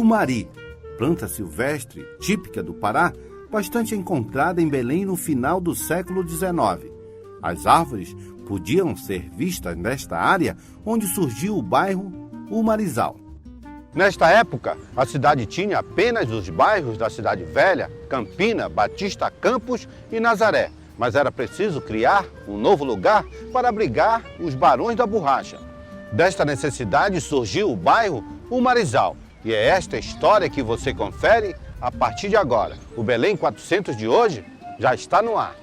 Cumari, planta silvestre típica do Pará, bastante encontrada em Belém no final do século XIX. As árvores podiam ser vistas nesta área onde surgiu o bairro Umarizal. Nesta época, a cidade tinha apenas os bairros da Cidade Velha, Campina, Batista Campos e Nazaré, mas era preciso criar um novo lugar para abrigar os barões da borracha. Desta necessidade surgiu o bairro Umarizal, e é esta história que você confere a partir de agora. O Belém 400 de hoje já está no ar.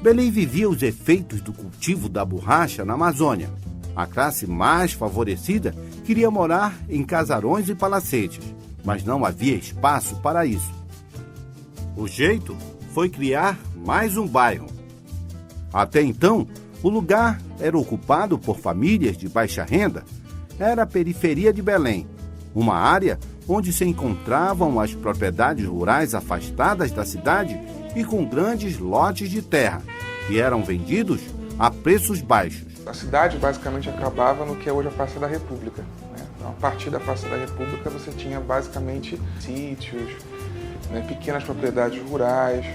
Belém vivia os efeitos do cultivo da borracha na Amazônia. A classe mais favorecida queria morar em casarões e palacetes, mas não havia espaço para isso. O jeito foi criar mais um bairro. Até então, o lugar era ocupado por famílias de baixa renda. Era a periferia de Belém, uma área onde se encontravam as propriedades rurais afastadas da cidade e com grandes lotes de terra, que eram vendidos a preços baixos. A cidade basicamente acabava no que é hoje a Praça da República, né? A partir da Praça da República você tinha basicamente sítios, né, pequenas propriedades rurais,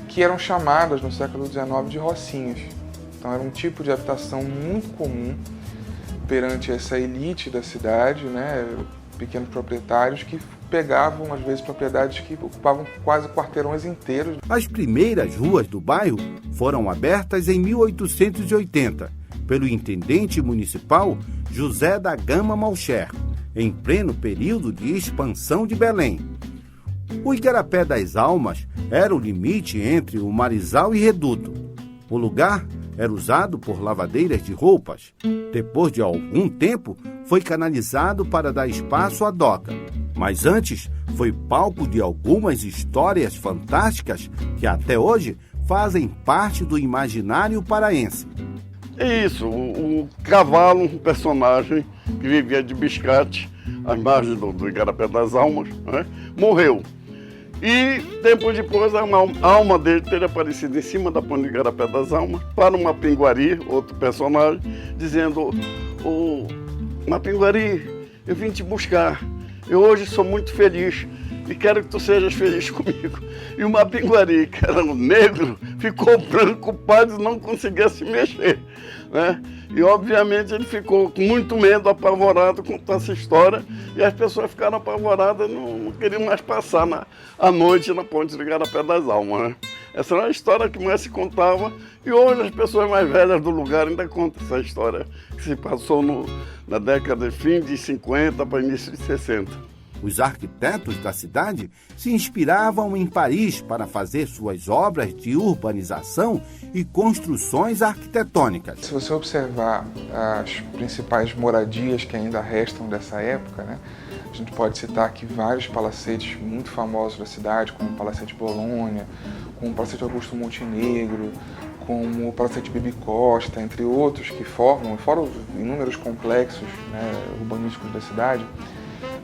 que eram chamadas no século XIX de rocinhas. Então era um tipo de habitação muito comum perante essa elite da cidade, né, pequenos proprietários que pegavam, às vezes, propriedades que ocupavam quase quarteirões inteiros. As primeiras ruas do bairro foram abertas em 1880 pelo intendente municipal José da Gama Malcher, em pleno período de expansão de Belém. O Igarapé das Almas era o limite entre o Marizal e Reduto. O lugar era usado por lavadeiras de roupas. Depois de algum tempo, foi canalizado para dar espaço à doca. Mas antes, foi palco de algumas histórias fantásticas que até hoje fazem parte do imaginário paraense. É isso, o cavalo, um personagem que vivia de biscate às margens do Igarapé das Almas, né, morreu. E tempo depois a alma dele teria aparecido em cima da ponte do Igarapé das Almas para uma Mapinguari, outro personagem, dizendo: Mapinguari, eu vim te buscar, eu hoje sou muito feliz e quero que tu sejas feliz comigo. E o Mapinguari, que era um negro, ficou branco, pálido, não conseguia se mexer, né? E obviamente ele ficou com muito medo, apavorado com essa história, e as pessoas ficaram apavoradas, não queriam mais passar a noite na ponte do Igarapé das Almas, né? Essa era a história que mais se contava, e hoje as pessoas mais velhas do lugar ainda contam essa história, que se passou na década de fim de 50 para início de 60. Os arquitetos da cidade se inspiravam em Paris para fazer suas obras de urbanização e construções arquitetônicas. Se você observar as principais moradias que ainda restam dessa época, né, a gente pode citar aqui vários palacetes muito famosos da cidade, como o Palacete Bolonha, como o Palacete Augusto Montenegro, como o Palacete Bibi Costa, entre outros que formam, fora os inúmeros complexos, né, urbanísticos da cidade.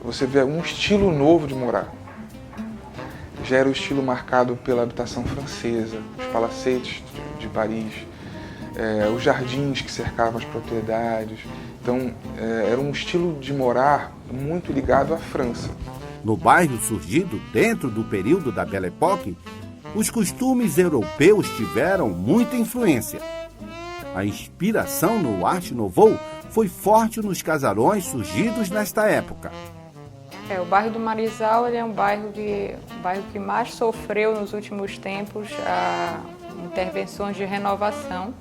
Você vê um estilo novo de morar. Já era o estilo marcado pela habitação francesa, os palacetes de Paris, os jardins que cercavam as propriedades. Então, era um estilo de morar muito ligado à França. No bairro surgido dentro do período da Belle Époque, os costumes europeus tiveram muita influência. A inspiração no Art Nouveau foi forte nos casarões surgidos nesta época. O bairro do Marizal ele é um bairro que mais sofreu nos últimos tempos intervenções de renovação.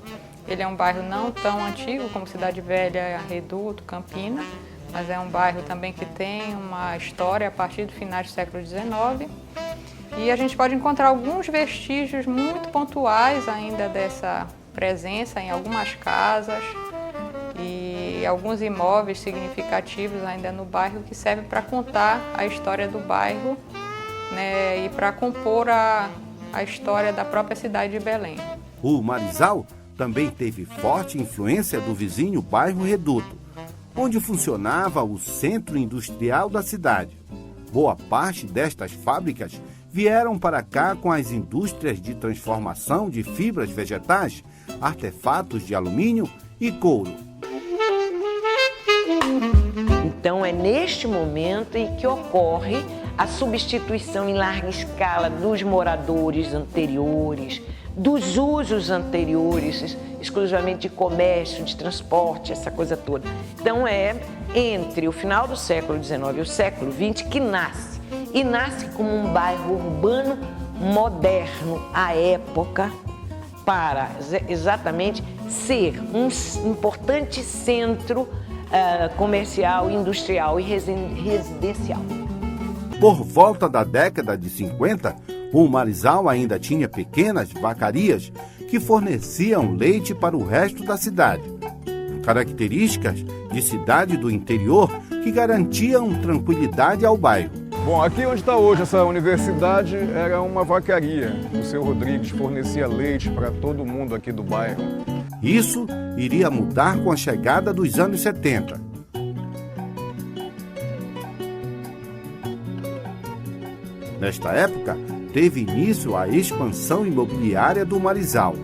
Ele é um bairro não tão antigo como Cidade Velha, Reduto, Campina, mas é um bairro também que tem uma história a partir do final do século XIX. E a gente pode encontrar alguns vestígios muito pontuais ainda dessa presença em algumas casas e alguns imóveis significativos ainda no bairro que servem para contar a história do bairro, né, e para compor a história da própria cidade de Belém. O Marizal também teve forte influência do vizinho bairro Reduto, onde funcionava o centro industrial da cidade. Boa parte destas fábricas vieram para cá com as indústrias de transformação de fibras vegetais, artefatos de alumínio e couro. Então é neste momento em que ocorre a substituição em larga escala dos moradores anteriores, dos usos anteriores, exclusivamente de comércio, de transporte, essa coisa toda. Então é entre o final do século XIX e o século XX que nasce. E nasce como um bairro urbano moderno à época, para exatamente ser um importante centro comercial, industrial e residencial. Por volta da década de 50, o Marizal ainda tinha pequenas vacarias que forneciam leite para o resto da cidade. Características de cidade do interior que garantiam tranquilidade ao bairro. Bom, aqui onde está hoje essa universidade era uma vacaria. O seu Rodrigues fornecia leite para todo mundo aqui do bairro. Isso iria mudar com a chegada dos anos 70. Nesta época, teve início a expansão imobiliária do Marizal,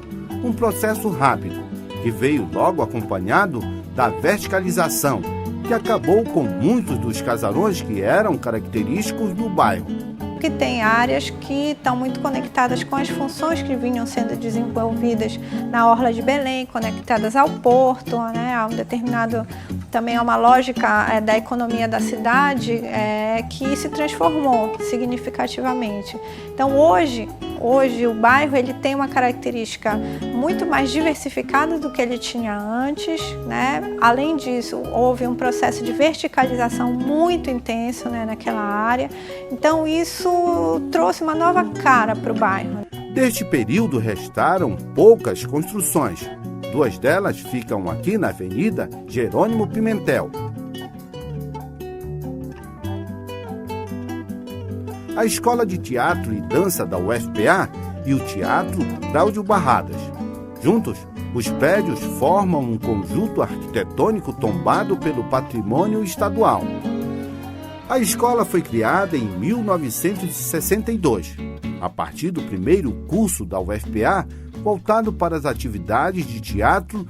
um processo rápido, que veio logo acompanhado da verticalização, que acabou com muitos dos casarões que eram característicos do bairro. Que tem áreas que estão muito conectadas com as funções que vinham sendo desenvolvidas na Orla de Belém, conectadas ao porto, né, a um determinado, também a uma lógica da economia da cidade que se transformou significativamente. Então hoje o bairro ele tem uma característica muito mais diversificada do que ele tinha antes, né? Além disso, houve um processo de verticalização muito intenso, né, naquela área. Então isso trouxe uma nova cara para o bairro. Deste período restaram poucas construções. 2 delas ficam aqui na Avenida Jerônimo Pimentel. A Escola de Teatro e Dança da UFPA e o Teatro Cláudio Barradas. Juntos, os prédios formam um conjunto arquitetônico tombado pelo patrimônio estadual. A escola foi criada em 1962, a partir do primeiro curso da UFPA, voltado para as atividades de teatro,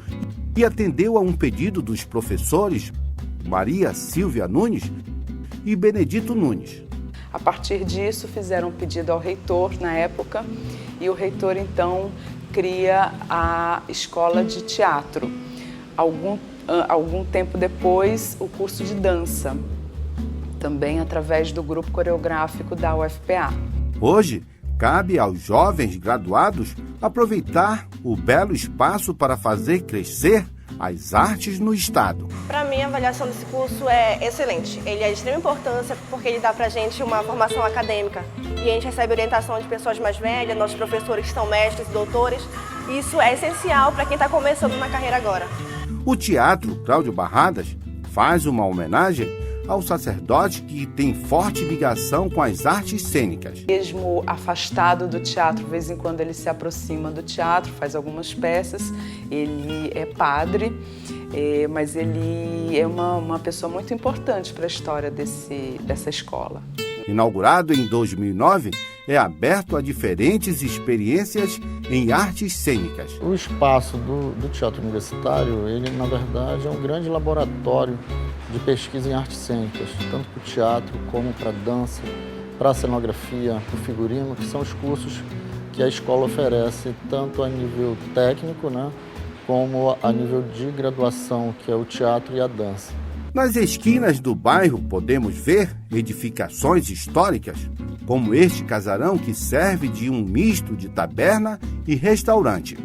e atendeu a um pedido dos professores Maria Silvia Nunes e Benedito Nunes. A partir disso, fizeram um pedido ao reitor na época e o reitor, então, cria a escola de teatro. Algum tempo depois, o curso de dança, também através do grupo coreográfico da UFPA. Hoje, cabe aos jovens graduados aproveitar o belo espaço para fazer crescer as artes no Estado. Para mim, a avaliação desse curso é excelente. Ele é de extrema importância porque ele dá para a gente uma formação acadêmica. E a gente recebe orientação de pessoas mais velhas, nossos professores que são mestres e doutores. E isso é essencial para quem está começando na carreira agora. O Teatro Cláudio Barradas faz uma homenagem ao sacerdote que tem forte ligação com as artes cênicas. Mesmo afastado do teatro, de vez em quando ele se aproxima do teatro, faz algumas peças. Ele é padre, mas ele é uma pessoa muito importante para a história dessa escola. Inaugurado em 2009, é aberto a diferentes experiências em artes cênicas. O espaço do Teatro Universitário, ele na verdade é um grande laboratório de pesquisa em artes cênicas, tanto para o teatro como para a dança, para a cenografia, para o figurino, que são os cursos que a escola oferece tanto a nível técnico, né, como a nível de graduação, que é o teatro e a dança. Nas esquinas do bairro podemos ver edificações históricas, como este casarão que serve de um misto de taberna e restaurante.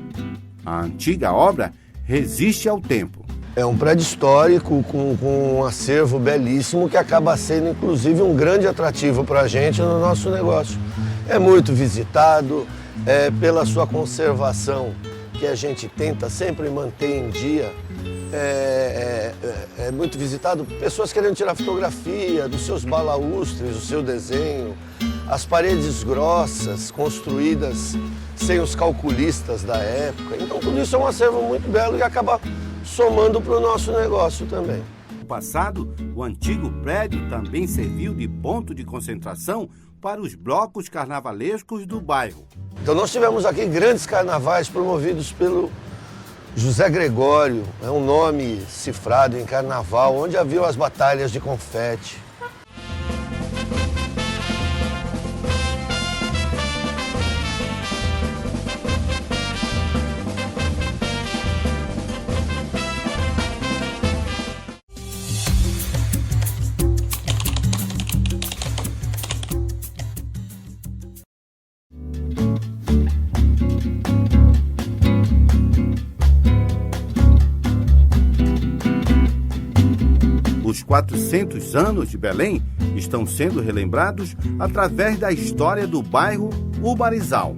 A antiga obra resiste ao tempo. É um prédio histórico com um acervo belíssimo que acaba sendo, inclusive, um grande atrativo para a gente no nosso negócio. É muito visitado, pela sua conservação, que a gente tenta sempre manter em dia. É muito visitado, pessoas querendo tirar fotografia dos seus balaústres, do seu desenho, as paredes grossas, construídas sem os calculistas da época. Então tudo isso é um acervo muito belo e acaba somando para o nosso negócio também. No passado, o antigo prédio também serviu de ponto de concentração para os blocos carnavalescos do bairro. Então nós tivemos aqui grandes carnavais promovidos pelo José Gregório, é um nome cifrado em carnaval, onde haviam as batalhas de confete. Os 400 anos de Belém estão sendo relembrados através da história do bairro Umarizal.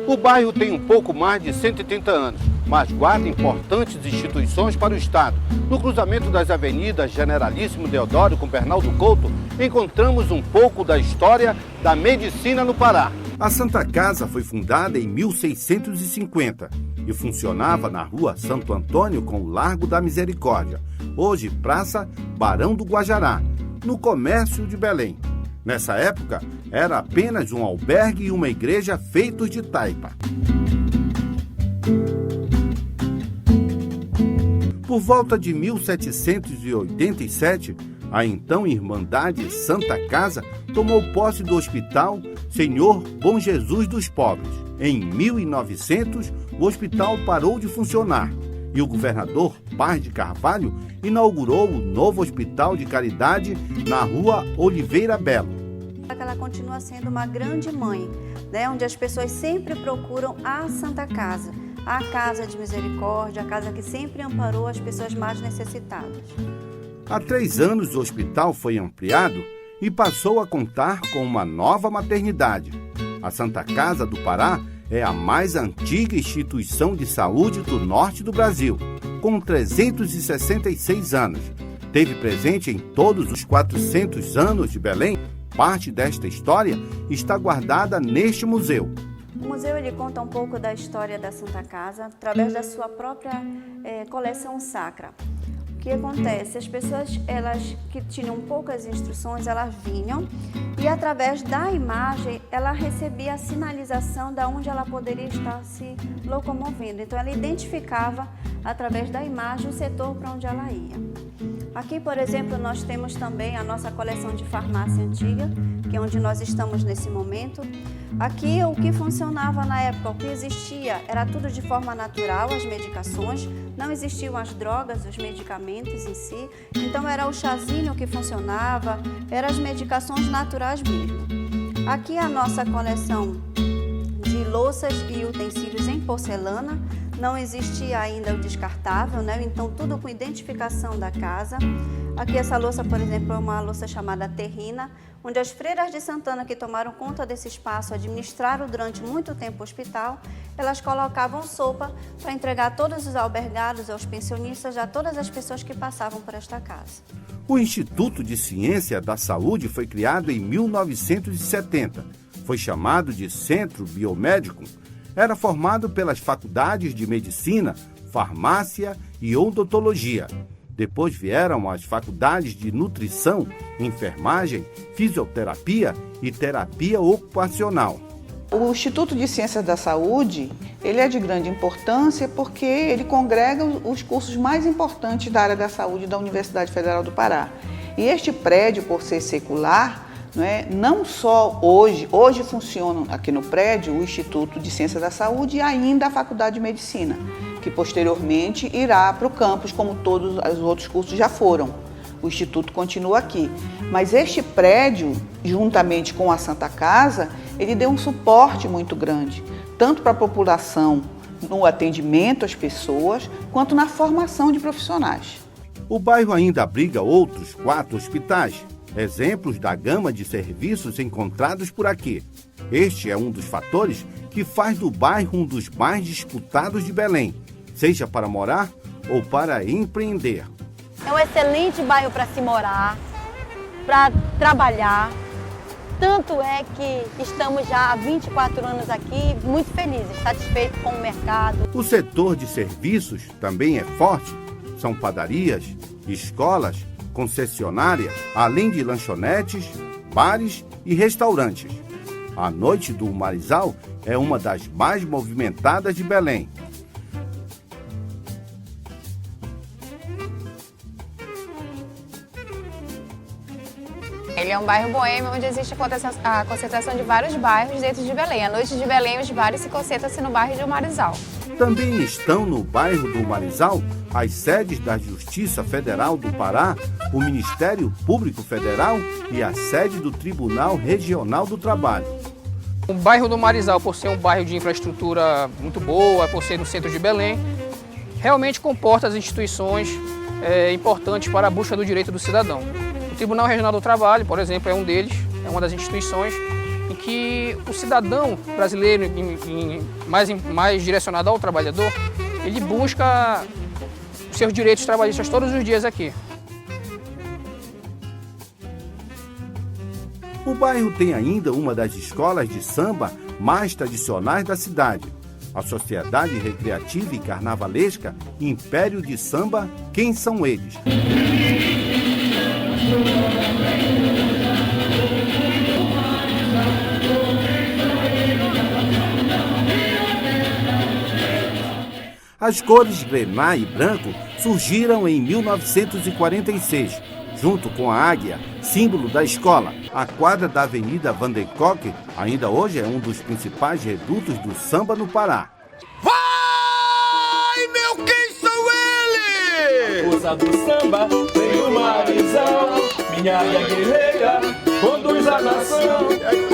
O bairro tem um pouco mais de 130 anos, mas guarda importantes instituições para o Estado. No cruzamento das avenidas Generalíssimo Deodoro com Bernardo Couto, encontramos um pouco da história da medicina no Pará. A Santa Casa foi fundada em 1650 e funcionava na rua Santo Antônio com o Largo da Misericórdia, hoje Praça Barão do Guajará, no comércio de Belém. Nessa época, era apenas um albergue e uma igreja feitos de taipa. Por volta de 1787, a então Irmandade Santa Casa tomou posse do Hospital Senhor Bom Jesus dos Pobres. Em 1900, o hospital parou de funcionar e o governador Paz de Carvalho inaugurou o novo Hospital de Caridade na rua Oliveira Belo. Ela continua sendo uma grande mãe, né, onde as pessoas sempre procuram a Santa Casa, a Casa de Misericórdia, a casa que sempre amparou as pessoas mais necessitadas. Há 3 anos o hospital foi ampliado e passou a contar com uma nova maternidade. A Santa Casa do Pará é a mais antiga instituição de saúde do norte do Brasil, com 366 anos. Teve presente em todos os 400 anos de Belém. Parte desta história está guardada neste museu. O museu ele conta um pouco da história da Santa Casa através da sua própria coleção sacra. O que acontece? As pessoas que tinham poucas instruções, elas vinham e através da imagem ela recebia a sinalização de onde ela poderia estar se locomovendo. Então ela identificava através da imagem o setor para onde ela ia. Aqui, por exemplo, nós temos também a nossa coleção de farmácia antiga, que é onde nós estamos nesse momento. Aqui, o que funcionava na época, o que existia, era tudo de forma natural, as medicações, não existiam as drogas, os medicamentos em si, então era o chazinho que funcionava, eram as medicações naturais mesmo. Aqui a nossa coleção de louças e utensílios em porcelana, não existia ainda o descartável, né? Então tudo com identificação da casa. Aqui essa louça, por exemplo, é uma louça chamada terrina, onde as freiras de Santana que tomaram conta desse espaço, administraram durante muito tempo o hospital, elas colocavam sopa para entregar a todos os albergados, aos pensionistas, a todas as pessoas que passavam por esta casa. O Instituto de Ciência da Saúde foi criado em 1970. Foi chamado de Centro Biomédico. Era formado pelas faculdades de Medicina, Farmácia e Odontologia. Depois vieram as faculdades de Nutrição, Enfermagem, Fisioterapia e Terapia Ocupacional. O Instituto de Ciências da Saúde, ele é de grande importância porque ele congrega os cursos mais importantes da área da saúde da Universidade Federal do Pará. E este prédio, por ser secular, não só hoje funciona aqui no prédio o Instituto de Ciências da Saúde e ainda a Faculdade de Medicina, que posteriormente irá para o campus, como todos os outros cursos já foram. O Instituto continua aqui. Mas este prédio, juntamente com a Santa Casa, ele deu um suporte muito grande, tanto para a população no atendimento às pessoas, quanto na formação de profissionais. O bairro ainda abriga outros 4 hospitais, exemplos da gama de serviços encontrados por aqui. Este é um dos fatores que faz do bairro um dos mais disputados de Belém, seja para morar ou para empreender. É um excelente bairro para se morar, para trabalhar. Tanto é que estamos já há 24 anos aqui, muito felizes, satisfeitos com o mercado. O setor de serviços também é forte. São padarias, escolas, concessionárias, além de lanchonetes, bares e restaurantes. A noite do Marizal é uma das mais movimentadas de Belém. Ele é um bairro boêmio onde existe a concentração de vários bairros dentro de Belém. A noite de Belém, os bares se concentram-se no bairro do Marizal. Também estão no bairro do Marizal as sedes da Justiça Federal do Pará, o Ministério Público Federal e a sede do Tribunal Regional do Trabalho. O bairro do Marizal, por ser um bairro de infraestrutura muito boa, por ser no centro de Belém, realmente comporta as instituições importantes para a busca do direito do cidadão. O Tribunal Regional do Trabalho, por exemplo, é um deles, é uma das instituições em que o cidadão brasileiro, mais direcionado ao trabalhador, ele busca seus direitos trabalhistas todos os dias aqui. O bairro tem ainda uma das escolas de samba mais tradicionais da cidade, a Sociedade Recreativa e Carnavalesca Império de Samba. Quem são eles? As cores grená e branco surgiram em 1946, junto com a águia, símbolo da escola. A quadra da Avenida Van den Kock ainda hoje é um dos principais redutos do samba no Pará. Vai, meu, quem são eles? Força do samba, vem o Marizal, minha águia guerreira, conduz a nação,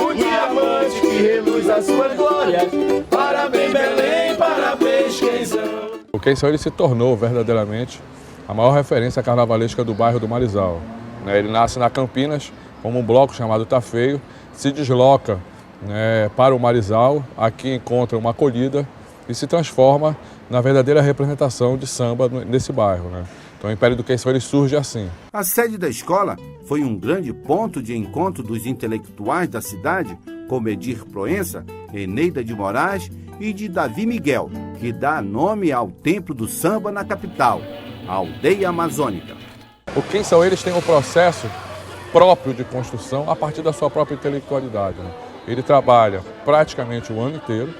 o diamante que reluz as suas glórias. Parabéns, Belém, parabéns, Quenzão. O Quenzão ele se tornou verdadeiramente a maior referência carnavalesca do bairro do Marizal. Ele nasce na Campinas, como um bloco chamado Tá Feio, se desloca para o Marizal, aqui encontra uma acolhida e se transforma na verdadeira representação de samba nesse bairro. Então o Império do Quenzão ele surge assim. A sede da escola foi um grande ponto de encontro dos intelectuais da cidade, como Edir Proença, Eneida de Moraes e de Davi Miguel, que dá nome ao Templo do Samba na capital, a Aldeia Amazônica. O Quenzão eles têm um processo próprio de construção a partir da sua própria intelectualidade. Ele trabalha praticamente o ano inteiro,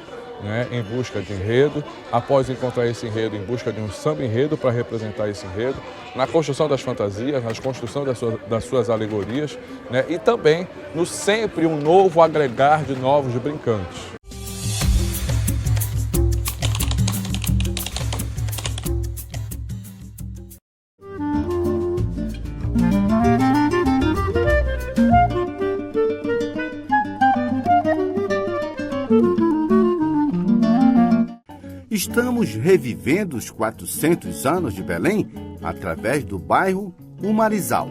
em busca de enredo, após encontrar esse enredo, em busca de um samba enredo para representar esse enredo, na construção das fantasias, na construção das suas alegorias, e também no sempre um novo agregar de novos brincantes. Estamos revivendo os 400 anos de Belém através do bairro O Marizal.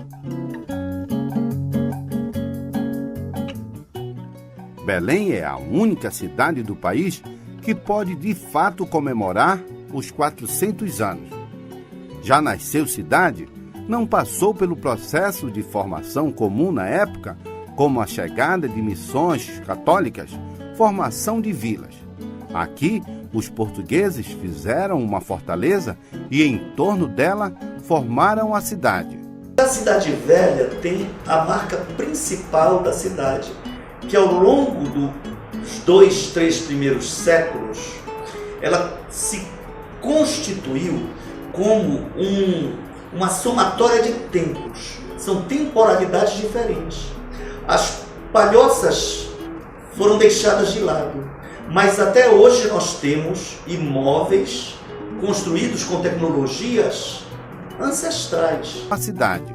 Belém é a única cidade do país que pode de fato comemorar os 400 anos. Já nasceu cidade, não passou pelo processo de formação comum na época, como a chegada de missões católicas, formação de vilas. Aqui, os portugueses fizeram uma fortaleza e em torno dela formaram a cidade. A Cidade Velha tem a marca principal da cidade, que ao longo dos 2, 3 primeiros séculos, ela se constituiu como uma somatória de tempos. São temporalidades diferentes. As palhoças foram deixadas de lado. Mas até hoje nós temos imóveis construídos com tecnologias ancestrais. A cidade.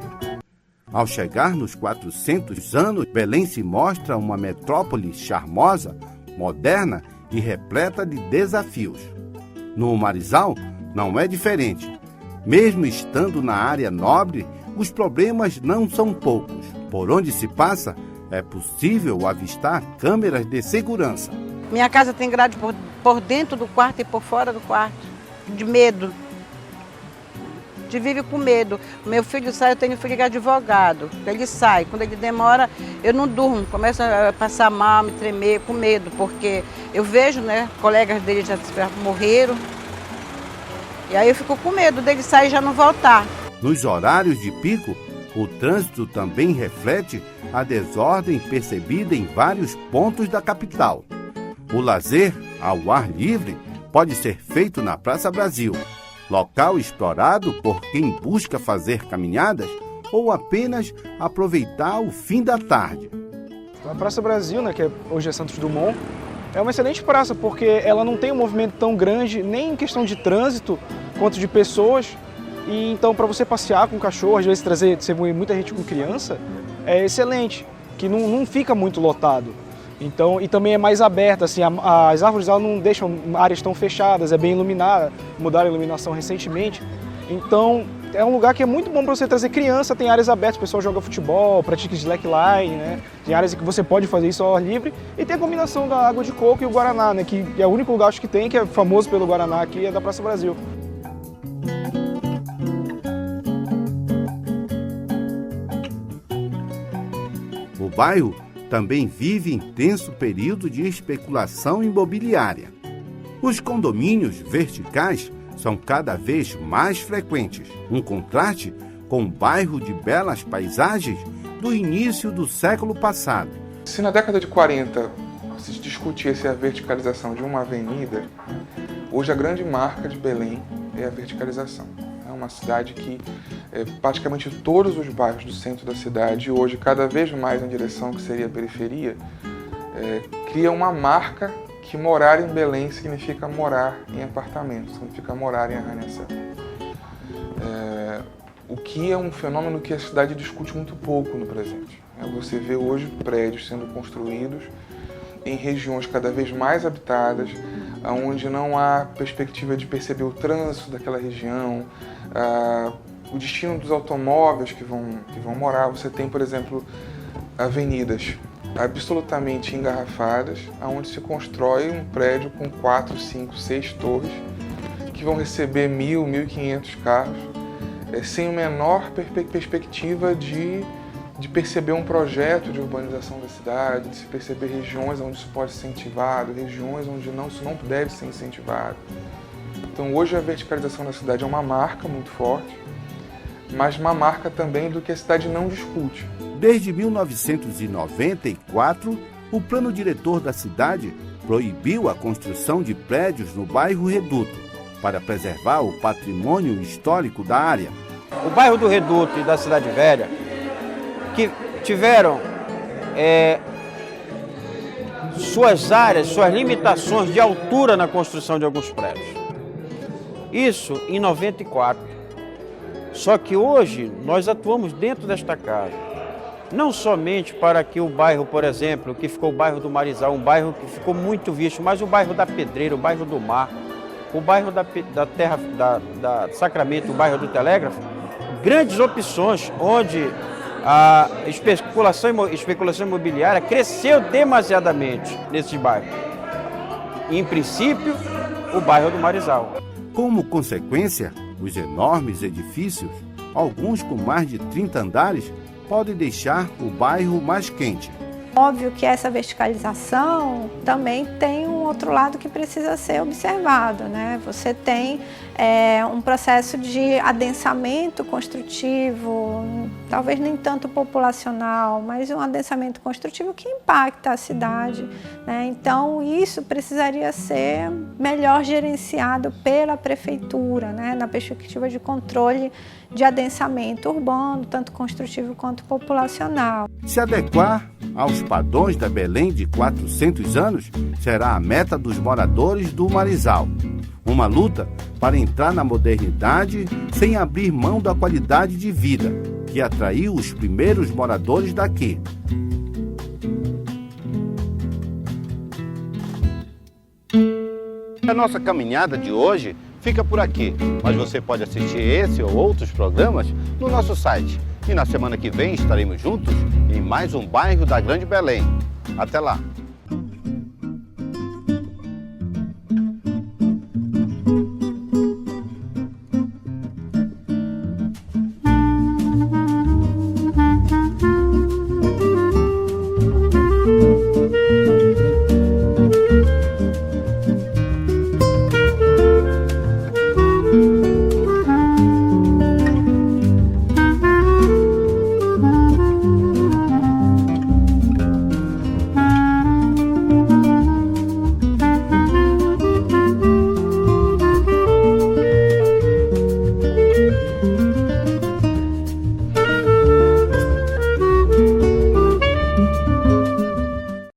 Ao chegar nos 400 anos, Belém se mostra uma metrópole charmosa, moderna e repleta de desafios. No Marizal, não é diferente. Mesmo estando na área nobre, os problemas não são poucos. Por onde se passa, é possível avistar câmeras de segurança. Minha casa tem grade por dentro do quarto e por fora do quarto, de medo. A gente vive com medo. Meu filho sai, eu tenho um filho que é advogado. Ele sai, quando ele demora, eu não durmo. Começo a passar mal, me tremer, com medo, porque eu vejo, né, colegas dele já morreram. E aí eu fico com medo dele sair e já não voltar. Nos horários de pico, o trânsito também reflete a desordem percebida em vários pontos da capital. O lazer, ao ar livre, pode ser feito na Praça Brasil, local explorado por quem busca fazer caminhadas ou apenas aproveitar o fim da tarde. A Praça Brasil, né, que hoje é Santos Dumont, é uma excelente praça porque ela não tem um movimento tão grande, nem em questão de trânsito, quanto de pessoas. E então, para você passear com o cachorro, às vezes você vê muita gente com criança, é excelente, que não fica muito lotado. Então, e também é mais aberta, assim, as árvores elas não deixam áreas tão fechadas, é bem iluminada, mudaram a iluminação recentemente. Então, é um lugar que é muito bom para você trazer criança, tem áreas abertas, o pessoal joga futebol, pratica slackline, né? Tem áreas em que você pode fazer isso ao ar livre. E tem a combinação da água de coco e o Guaraná, né? Que é o único lugar acho que tem, que é famoso pelo Guaraná aqui, é da Praça Brasil. O bairro também vive intenso período de especulação imobiliária. Os condomínios verticais são cada vez mais frequentes, um contraste com o bairro de belas paisagens do início do século passado. Se na década de 40 se discutisse a verticalização de uma avenida, hoje a grande marca de Belém é a verticalização. É uma cidade que praticamente todos os bairros do centro da cidade, hoje cada vez mais na direção que seria a periferia, cria uma marca que morar em Belém significa morar em apartamento, significa morar em arranha-céu. O que é um fenômeno que a cidade discute muito pouco no presente. Você vê hoje prédios sendo construídos em regiões cada vez mais habitadas, onde não há perspectiva de perceber o trânsito daquela região, o destino dos automóveis que vão morar. Você tem, por exemplo, avenidas absolutamente engarrafadas, onde se constrói um prédio com 4, 5, 6 torres, que vão receber 1.000, 1.500 carros, sem a menor perspectiva de perceber um projeto de urbanização da cidade, de se perceber regiões onde isso pode ser incentivado, regiões onde isso não deve ser incentivado. Então hoje a verticalização da cidade é uma marca muito forte, mas uma marca também do que a cidade não discute. Desde 1994, o plano diretor da cidade proibiu a construção de prédios no bairro Reduto, para preservar o patrimônio histórico da área. O bairro do Reduto e da Cidade Velha, que tiveram suas áreas, suas limitações de altura na construção de alguns prédios. Isso em 94. Só que hoje nós atuamos dentro desta casa. Não somente para que o bairro, por exemplo, que ficou o bairro do Marizal, um bairro que ficou muito visto, mas o bairro da Pedreira, o bairro do Mar, o bairro da Terra da Sacramento, o bairro do Telégrafo, grandes opções onde a especulação imobiliária cresceu demasiadamente nesses bairros. E, em princípio, o bairro do Marizal. Como consequência, os enormes edifícios, alguns com mais de 30 andares, podem deixar o bairro mais quente. Óbvio que essa verticalização também tem um outro lado que precisa ser observado, né? Você tem um processo de adensamento construtivo, talvez nem tanto populacional, mas um adensamento construtivo que impacta a cidade, né? Então isso precisaria ser melhor gerenciado pela prefeitura, né? Na perspectiva de controle de adensamento urbano, tanto construtivo quanto populacional. Se adequar aos padrões da Belém de 400 anos será a meta dos moradores do Marizal. Uma luta para entrar na modernidade sem abrir mão da qualidade de vida que atraiu os primeiros moradores daqui. A nossa caminhada de hoje fica por aqui, mas você pode assistir esse ou outros programas no nosso site. E na semana que vem estaremos juntos em mais um bairro da Grande Belém. Até lá!